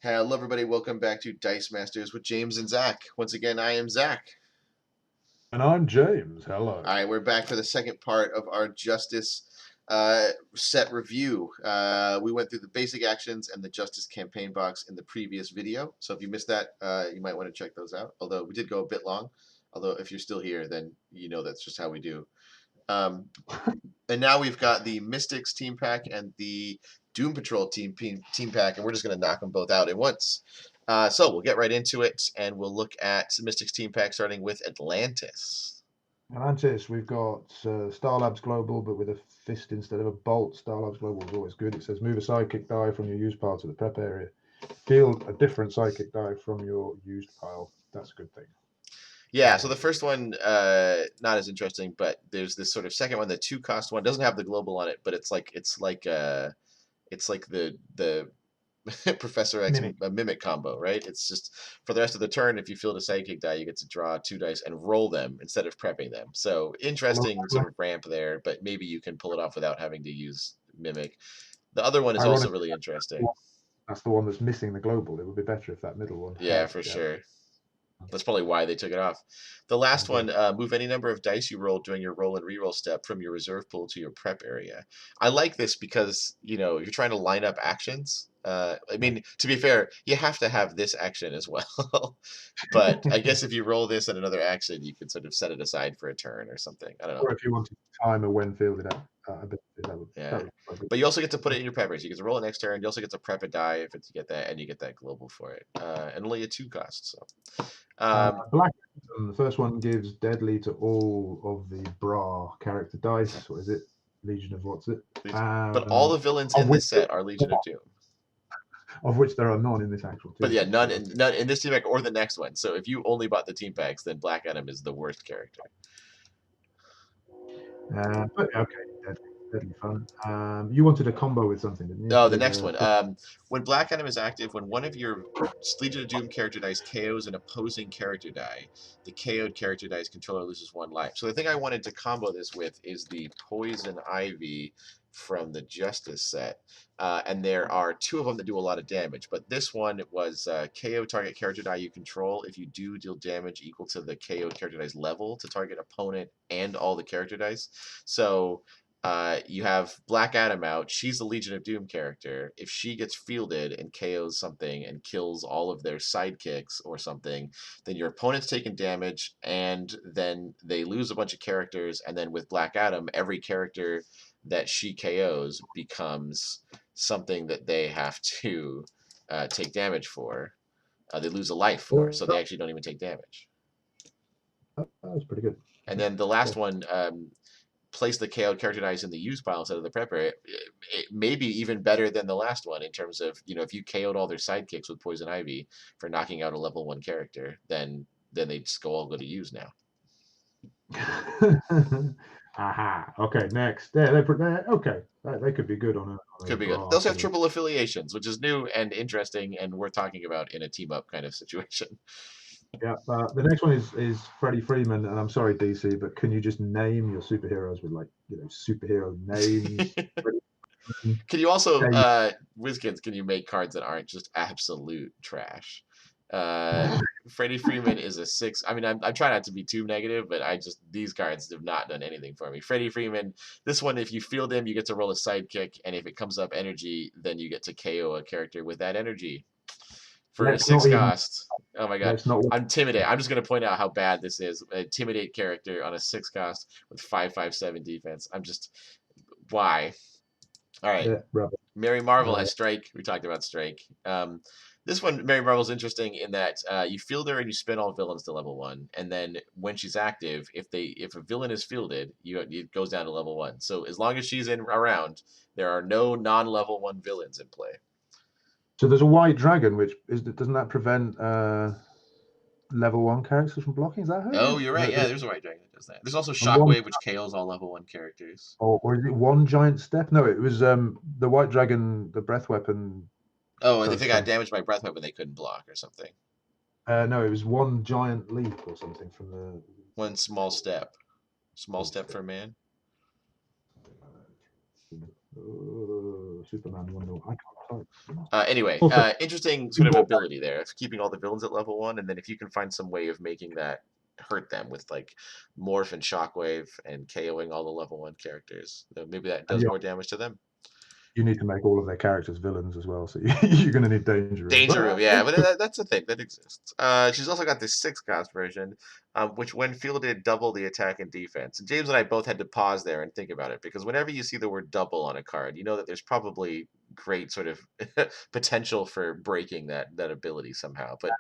Hello, everybody. Welcome back to Dice Masters with James and Zach. Once again, I am Zach. And I'm James. Hello. All right, we're back for the second part of our Justice set review. We went through the basic actions and the Justice campaign box in the previous video. So if you missed that, you might want to check those out. Although we did go a bit long. Although if you're still here, then you know that's just how we do. And now we've got the Mystics team pack and the Doom Patrol team pack, and we're just going to knock them both out at once. So we'll get right into it, and we'll look at the Mystics team pack starting with Atlantis. Atlantis, we've got Star Labs Global, but with a fist instead of a bolt. Star Labs Global is always good. It says move a sidekick die from your used pile to the prep area. Field a different sidekick die from your used pile. That's a good thing. Yeah, so the first one, not as interesting, but there's this sort of second one, the 2-cost one. Doesn't have the global on it, but it's like the Professor X mimic combo, right? It's just for the rest of the turn, if you field a sidekick die, you get to draw 2 dice and roll them instead of prepping them. So interesting sort of ramp there, but maybe you can pull it off without having to use mimic. The other one is also really interesting. That's the one that's missing the global. It would be better if that middle one. Yeah, for sure. That's probably why they took it off. The last one, move any number of dice you roll during your roll and reroll step from your reserve pool to your prep area. I like this because, you're trying to line up actions. I mean, to be fair, you have to have this action as well. But I guess if you roll this and another action, you could sort of set it aside for a turn or something. I don't know. Or if you wanted to time a when fielded out. But you also get to put it in your preppers. You get to roll it next turn. You also get to prep a die if it's, you get that, and you get that global for it. And only a 2-cost. So. Black the first one gives deadly to all of the bra character dice. What is it? Legion of what's it? But all the villains in this set are Legion of Doom. Of which there are none in this actual team. But yeah, none in this team pack or the next one. So if you only bought the team packs, then Black Adam is the worst character. But okay, deadly fun. You wanted a combo with something, didn't you? Oh, the next one. When Black Adam is active, when one of your Legion of Doom character dice KOs an opposing character die, the KO'd character dice controller loses 1 life. So the thing I wanted to combo this with is the Poison Ivy from the Justice set. And there are 2 of them that do a lot of damage. But this one was KO target character die you control if you do deal damage equal to the KO character dice level to target opponent and all the character dice. So you have Black Adam out. She's a Legion of Doom character. If she gets fielded and KOs something and kills all of their sidekicks or something, then your opponent's taking damage, and then they lose a bunch of characters. And then with Black Adam, every character that she KOs becomes something that they have to take damage for. They lose a life for, so they actually don't even take damage. That was pretty good. And then the last one, place the KO'd character dice in the use pile instead of the prep area. It may be even better than the last one in terms of, if you KO'd all their sidekicks with Poison Ivy for knocking out a level 1 character, then they just all go to use now. Aha. Okay, next. Okay. They could be good on a could be good. They also have triple affiliations, which is new and interesting and worth talking about in a team-up kind of situation. Yeah, the next one is Freddie Freeman, and I'm sorry, DC, but can you just name your superheroes with superhero names? Can you also, WizKids, can you make cards that aren't just absolute trash? Freddie Freeman is a 6. I mean, I'm trying not to be too negative, but these cards have not done anything for me. Freddie Freeman, this one, if you field him, you get to roll a sidekick, and if it comes up energy, then you get to KO a character with that energy. For a 6-cost. Oh my god. I'm Intimidate. I'm just going to point out how bad this is. A Intimidate character on a 6-cost with 5/5/7 defense. Why? All right. Yeah, Mary Marvel has Strike. We talked about Strike. This one, Mary Marvel's interesting in that you field her and you spin all villains to level 1, and then when she's active, if a villain is fielded, it goes down to level 1. So as long as she's around, there are no non-level 1 villains in play. So there's a white dragon, which doesn't that prevent level 1 characters from blocking? Is that her? Oh, you're right. Yeah, there's a white dragon that does that. There's also Shockwave, which KOs all level 1 characters. Or is it one giant step? No, it was the white dragon, the breath weapon. Oh, and if they got damaged by breath weapon, they couldn't block or something. No, it was one giant leap or something from the. One small step. Small step for man. Superman Wonder. I Anyway, Also, interesting sort of ability there, keeping all the villains at level 1, and then if you can find some way of making that hurt them with like Morph and Shockwave and KOing all the level 1 characters, maybe that and does more damage to them. you need to make all of their characters villains as well, so you're going to need Danger Room. Danger Room, But yeah, but that's a thing that exists. She's also got this 6-cost version, which when fielded double the attack and defense. And James and I both had to pause there and think about it, because whenever you see the word double on a card, you know that there's probably great sort of potential for breaking that ability somehow, but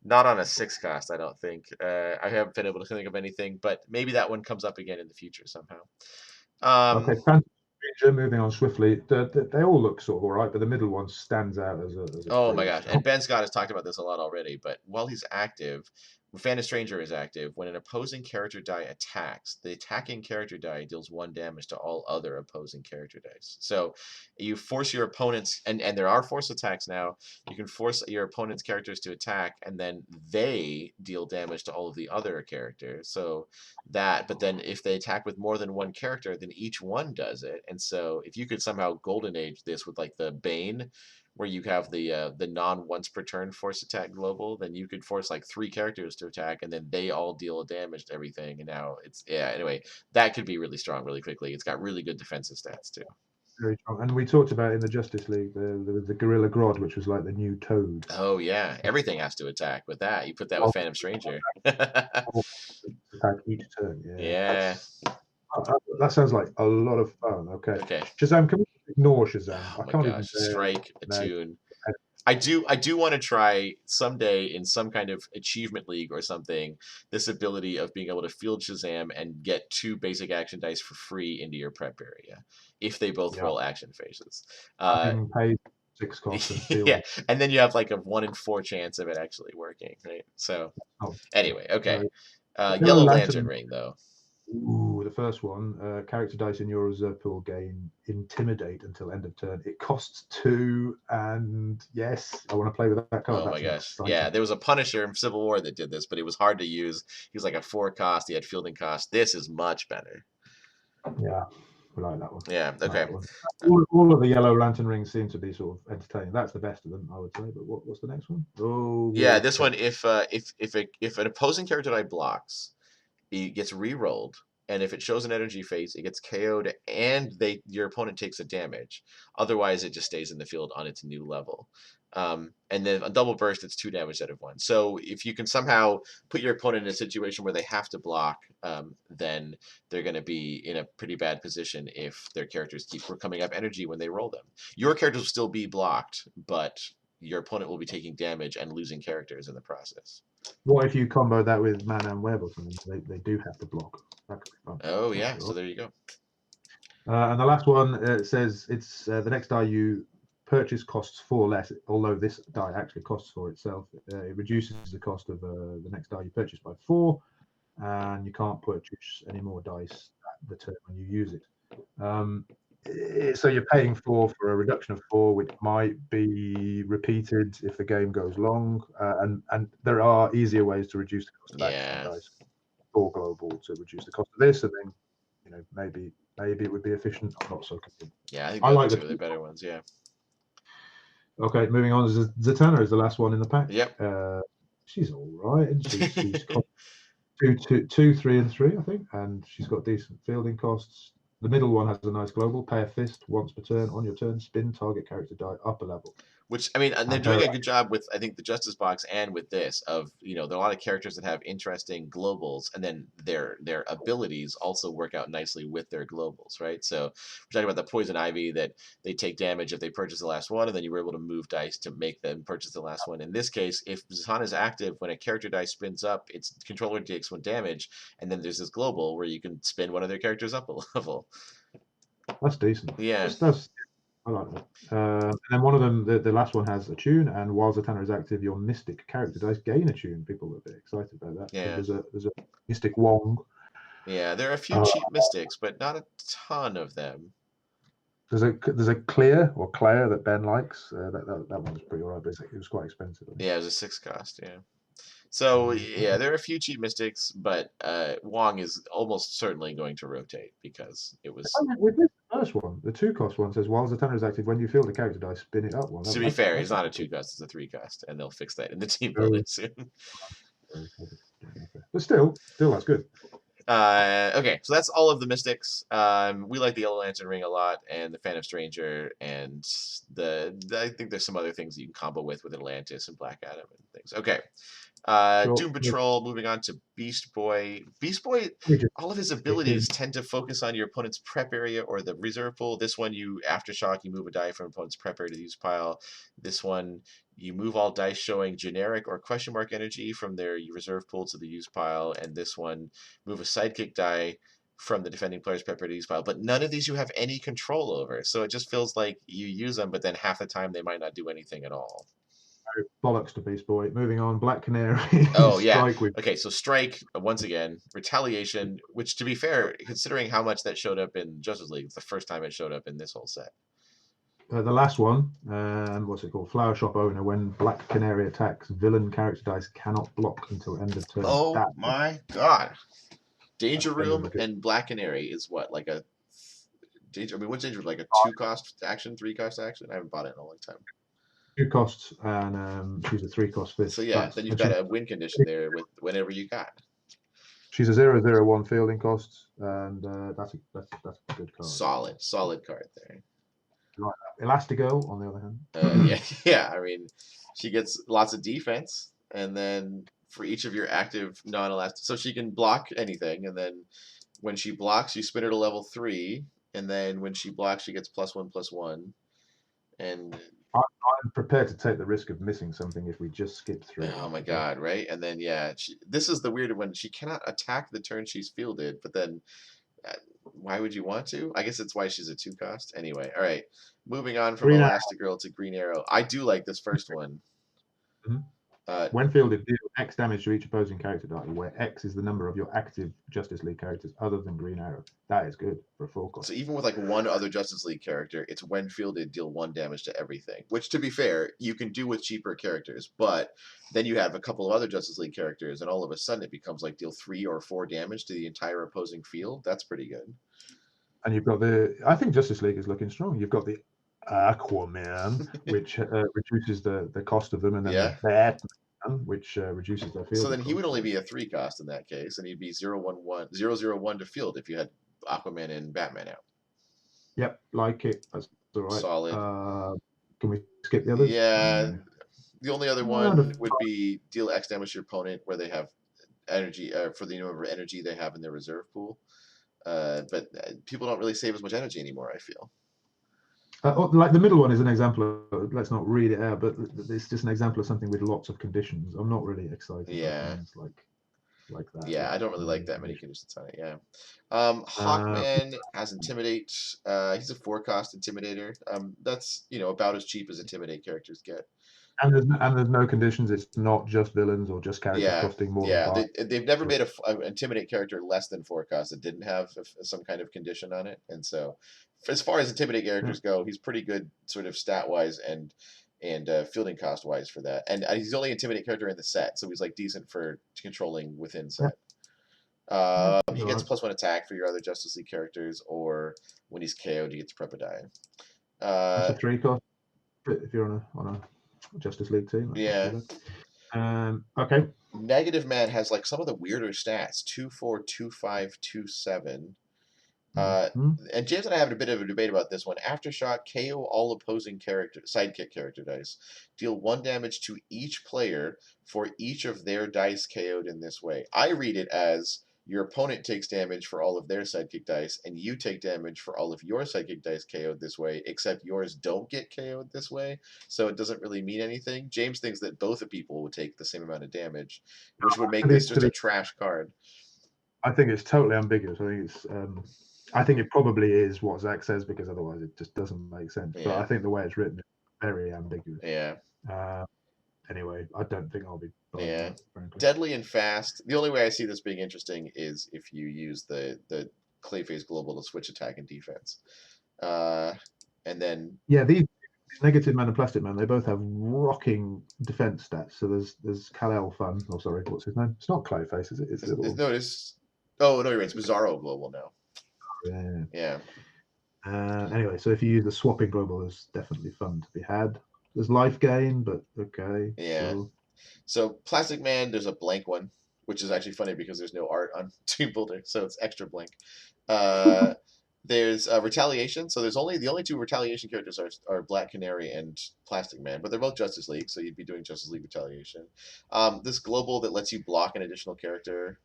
not on a 6-cost, I don't think. I haven't been able to think of anything, but maybe that one comes up again in the future somehow. okay, Phantom Stranger, moving on swiftly. They all look sort of all right, but the middle one stands out as a Oh my pretty gosh. And strong. Ben Scott has talked about this a lot already, but while he's active, when Phantom Stranger is active, when an opposing character die attacks, the attacking character die deals 1 damage to all other opposing character dice. So you force your opponents, and there are force attacks now, you can force your opponent's characters to attack, and then they deal damage to all of the other characters. So but then if they attack with more than 1 character, then each one does it. And so if you could somehow golden age this with like the Bane, where you have the non once per turn force attack global, then you could force like 3 characters to attack, and then they all deal damage to everything. And now it's anyway, that could be really strong really quickly. It's got really good defensive stats too. Very strong. And we talked about in the Justice League the Gorilla Grodd, which was like the new Toad. Oh yeah, everything has to attack with that. You put that with Phantom Stranger. Attack each turn. Yeah, Yeah. that sounds like a lot of fun. Okay, Okay. Shazam. Can we ignore Shazam? Oh I my can't even gosh, bear strike, now. attune. I do want to try someday in some kind of achievement league or something this ability of being able to field Shazam and get 2 basic action dice for free into your prep area if they both Yeah, roll action phases. having paid 6 cost and Yeah, fielding. and then you have like a 1 in 4 chance of it actually working, right? So Oh, anyway, okay. Yellow Yellow Lantern Lantern. Ring though. Ooh, the first one. Character dice in your reserve pool gain Intimidate until end of turn. It costs 2, and yes, I want to play with that card. Oh my That's gosh. exciting. Yeah, there was a Punisher in Civil War that did this, but it was hard to use. He was like a 4 cost. He had fielding cost. This is much better. Yeah, we like that one. Yeah. Like Okay. that one. All of the Yellow Lantern rings seem to be sort of entertaining. That's the best of them, I would say. But what's the next one? Oh, Yeah, War this one, Tech. if an opposing character die blocks, it gets re-rolled, and if it shows an energy phase, it gets KO'd, and your opponent takes a damage. Otherwise, it just stays in the field on its new level. And then a double burst, it's 2 damage out of 1. So if you can somehow put your opponent in a situation where they have to block, then they're going to be in a pretty bad position if their characters keep coming up energy when they roll them. Your characters will still be blocked, but your opponent will be taking damage and losing characters in the process. What if you combo that with Man and Web or something? They do have to block. That could be fun. Oh yeah, so there you go. And the last one says it's the next die you purchase costs 4 less, although this die actually costs 4 itself. It reduces the cost of the next die you purchase by 4, and you can't purchase any more dice at the turn when you use it. So you're paying 4 for a reduction of 4, which might be repeated if the game goes long. And there are easier ways to reduce the cost of action Yeah. dice. 4 global to reduce the cost of this, and then maybe it would be efficient. I'm not so convinced. Yeah, I think I the other like two are the. the better ones. Yeah. Okay, moving on. Zatanna is the last one in the pack. Yep. She's all right, and she's got 2, 3, and 3, I think, and she's got decent fielding costs. The middle one has a nice global. Pay a fist once per turn. On your turn, spin target character die up a level. Which, I mean, and they're And doing her a good job with, I think, the Justice Box and with this of, there are a lot of characters that have interesting globals, and then their abilities also work out nicely with their globals, right? So we're talking about the Poison Ivy that they take damage if they purchase the last one, and then you were able to move dice to make them purchase the last one. In this case, if Zatanna is active, when a character die spins up, its controller takes 1 damage, and then there's this global where you can spin one of their characters up a level. That's decent. Yeah. That's I like that. And then one of them, the last one has a tune, and while Zatanna is active, your Mystic character dice gain a tune. People are a bit excited about that. Yeah. So there's a Mystic Wong. Yeah, there are a few cheap mystics, but not a ton of them. There's a Clear or Claire that Ben likes. That one was pretty alright, but it was quite expensive. Yeah, it was a 6 cost. Yeah. So yeah, there are a few cheap mystics, but Wong is almost certainly going to rotate because it was. first one, the 2-cost one, says while Zatanna is active, when you field a character die, spin it up one. To be fair, it's not a 2-cost; it's a 3-cost, and they'll fix that in the team building soon. But still, that's good. Okay, so that's all of the mystics. We like the Yellow Lantern Ring a lot, and the Phantom Stranger, and I think there's some other things that you can combo with Atlantis and Black Adam and things. Okay, Doom Patrol. Moving on to Beast Boy. Beast Boy, all of his abilities tend to focus on your opponent's prep area or the reserve pool. This one, you Aftershock, you move a die from opponent's prep area to the use pile. This one, you move all dice showing generic or question mark energy from their reserve pool to the use pile. And this one, move a sidekick die from the defending player's prep area to use pile. But none of these you have any control over. So it just feels like you use them, but then half the time they might not do anything at all. Bollocks to Beast Boy. Moving on, Black Canary. Oh yeah. Okay, so Strike once again, Retaliation, which to be fair, considering how much that showed up in Justice League, it's the first time it showed up in this whole set. The last one, what's it called? Flower Shop Owner. When Black Canary attacks, villain character dice cannot block until end of turn. Oh my god! Danger Room and Black Canary is what, like a danger? I mean, what's Danger? Like a 2-cost action, 3-cost action? I haven't bought it in a long time. 2 costs, and she's a 3-cost fish. So yeah, then you've got a win condition there with whenever you got. She's a 0/0/1 fielding cost, and that's a good card. Solid card there. Like Elastigirl, on the other hand. Yeah. I mean, she gets lots of defense, and then for each of your active non-elastic, so she can block anything, and then when she blocks, you spin her to level 3, and then when she blocks, she gets +1/+1, and I'm prepared to take the risk of missing something if we just skip through. Oh my god, right? And then this is the weird one. She cannot attack the turn she's fielded, but then why would you want to? I guess it's why she's a 2-cost. Anyway, all right. Moving on from Elastigirl to Green Arrow. I do like this first one. Mm-hmm. When fielded, deal X damage to each opposing character die, where X is the number of your active Justice League characters other than Green Arrow. That is good for a 4-cost. So even with like one other Justice League character, it's when fielded, deal 1 damage to everything. Which, to be fair, you can do with cheaper characters, but then you have a couple of other Justice League characters, and all of a sudden it becomes like deal 3 or 4 damage to the entire opposing field. That's pretty good. And you've got I think Justice League is looking strong. You've got the Aquaman, which reduces the cost of them, and then the Batman, which reduces their field. So then he would only be a 3-cost in that case, and he'd be 0/1 to field if you had Aquaman and Batman out. Yep, like it. That's all right. Solid. Can we skip the others? Yeah. The only other one would be deal X damage to your opponent where they have energy for the number of energy they have in their reserve pool. But people don't really save as much energy anymore, I feel. Like the middle one is an example of, let's not read it out, but it's just an example of something with lots of conditions. I'm not really excited about things like that. Yeah, I don't really like that many conditions on it, yeah. Hawkman has Intimidate. He's a 4-cost Intimidator. That's, about as cheap as Intimidate characters get. And there's no conditions. It's not just villains or just characters costing more than 5. They've never made an Intimidate character less than 4-cost that didn't have some kind of condition on it. And so as far as Intimidate characters go, he's pretty good sort of stat-wise and fielding cost-wise for that. And he's the only Intimidate character in the set, so he's like decent for controlling within set. He gets +1 attack for your other Justice League characters, or when he's KO'd, he gets prep a die. That's a 3-cost if you're on a Justice League team. Okay. Negative Man has like some of the weirder stats: 2/4, 2/5, 2/7. And James and I have a bit of a debate about this one. Aftershock, KO all opposing sidekick character dice. Deal 1 damage to each player for each of their dice KO'd in this way. I read it as your opponent takes damage for all of their sidekick dice, and you take damage for all of your sidekick dice KO'd this way, except yours don't get KO'd this way, so it doesn't really mean anything. James thinks that both of people would take the same amount of damage, which would make this just a trash card. I think it's totally ambiguous. I think it probably is what Zach says, because otherwise it just doesn't make sense. But I think the way it's written is very ambiguous. Yeah. Anyway, I don't think I'll be buying that, frankly. Deadly and Fast. The only way I see this being interesting is if you use the Clayface Global to switch attack and defense. And then... Yeah, these Negative Man and Plastic Man, they both have rocking defense stats. So there's Kal-El Fun. Oh, sorry, what's his name? It's not Clayface, is it? No, it's... Oh, no, you're right. It's Bizarro Global now. Yeah. Anyway, so if you use the swapping global, there's definitely fun to be had. There's life gain, but okay, Yeah. sure. So Plastic Man, there's a blank one, which is actually funny because there's no art on Team Builder, so it's extra blank. Uh, there's Retaliation. So there's only the only two Retaliation characters are Black Canary and Plastic Man, but they're both Justice League, so you'd be doing Justice League Retaliation. This global that lets you block an additional character.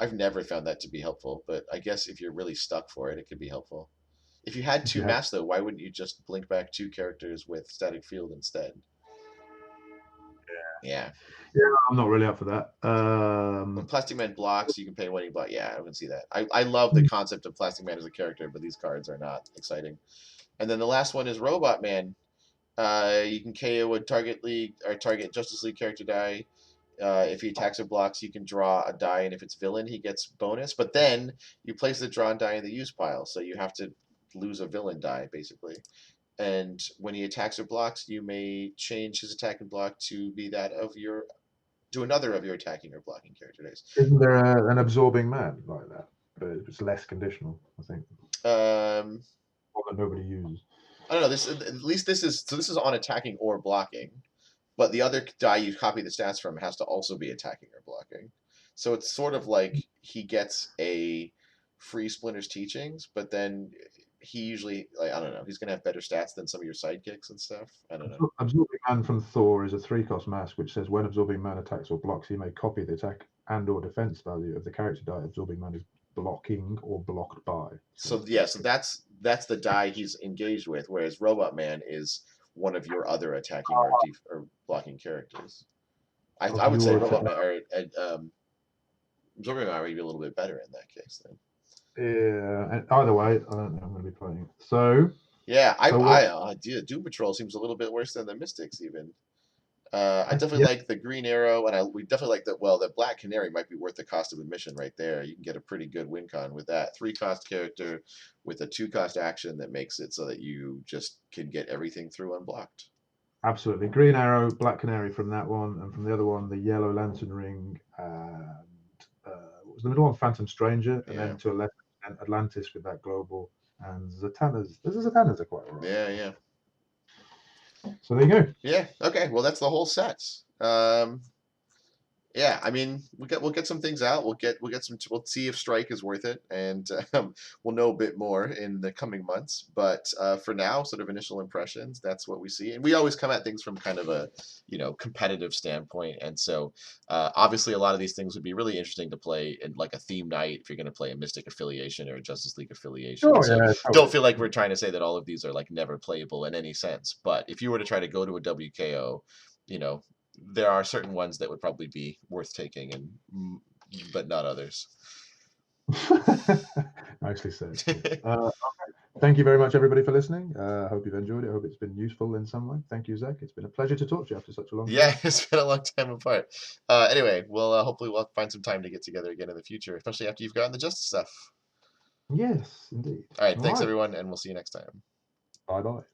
I've never found that to be helpful, but I guess if you're really stuck for it, it could be helpful. If you had If two you have, masks, though, why wouldn't you just blink back two characters with Static Field instead? Yeah. yeah, I'm not really up for that. When Plastic Man blocks, you can pay when he blocks. Yeah, I can see that. I love the concept of Plastic Man as a character, but these cards are not exciting. And then the last one is Robot Man. You can KO a target league or target Justice League character die. If he attacks or blocks, you can draw a die, and if it's villain, he gets bonus. But then you place the drawn die in the use pile, so you have to lose a villain die basically. And when he attacks or blocks, you may change his attack and block to be that of your to another of your attacking or blocking character dice. isn't there an absorbing man like that? But it's less conditional, I think, Um, one that nobody uses. I don't know. This at least this is so. This is on attacking or blocking, but the other die you copy the stats from has to also be attacking or blocking. So it's sort of like he gets a free Splinter's teachings, but then he usually like I don't know. He's gonna have better stats than some of your sidekicks and stuff. I don't know. Absorbing Man from Thor is a 3-cost mask which says when Absorbing Man attacks or blocks, he may copy the attack and/or defense value of the character die Absorbing Man is blocking or blocked by. So So yeah, so that's the die he's engaged with, whereas Robot Man is one of your other attacking or blocking characters. I of would say your Robot Man or Absorbing Man might be a little bit better in that case then. yeah. And either way, I don't know. I'm going to be playing. So Yeah, so what? Doom Patrol seems a little bit worse than the Mystics even. I definitely Yeah, like the Green Arrow, and we definitely like the well, the Black Canary might be worth the cost of admission right there. You can get a pretty good win con with that 3-cost character with a 2-cost action that makes it so that you just can get everything through unblocked. absolutely. Green Arrow, Black Canary from that one, and from the other one, the Yellow Lantern Ring, and what was the middle one? Phantom Stranger, and Yeah, then to a left, and Atlantis with that global, and Zatanna's. There's a Zatanna's are quite alright. yeah, yeah, So there you go. yeah. Okay, well that's the whole set. Yeah, I mean, we'll get some things out. We'll get some. We'll see if Strike is worth it, and we'll know a bit more in the coming months. But for now, sort of initial impressions. That's what we see, and we always come at things from kind of a competitive standpoint. And so obviously, a lot of these things would be really interesting to play in like a theme night if you're going to play a Mystic affiliation or a Justice League affiliation. Oh So yeah, don't totally. feel like we're trying to say that all of these are like never playable in any sense. But if you were to try to go to a WKO, you know there are certain ones that would probably be worth taking, and but not others. Nicely said. Thank you very much, everybody, for listening. I hope you've enjoyed it. I hope it's been useful in some way. Thank you, Zach. It's been a pleasure to talk to you after such a long Yeah, time. it's been a long time apart. Anyway, well, hopefully we'll find some time to get together again in the future, especially after you've gotten the justice stuff. Yes, indeed. All right, All thanks right. everyone, and we'll see you next time. Bye bye.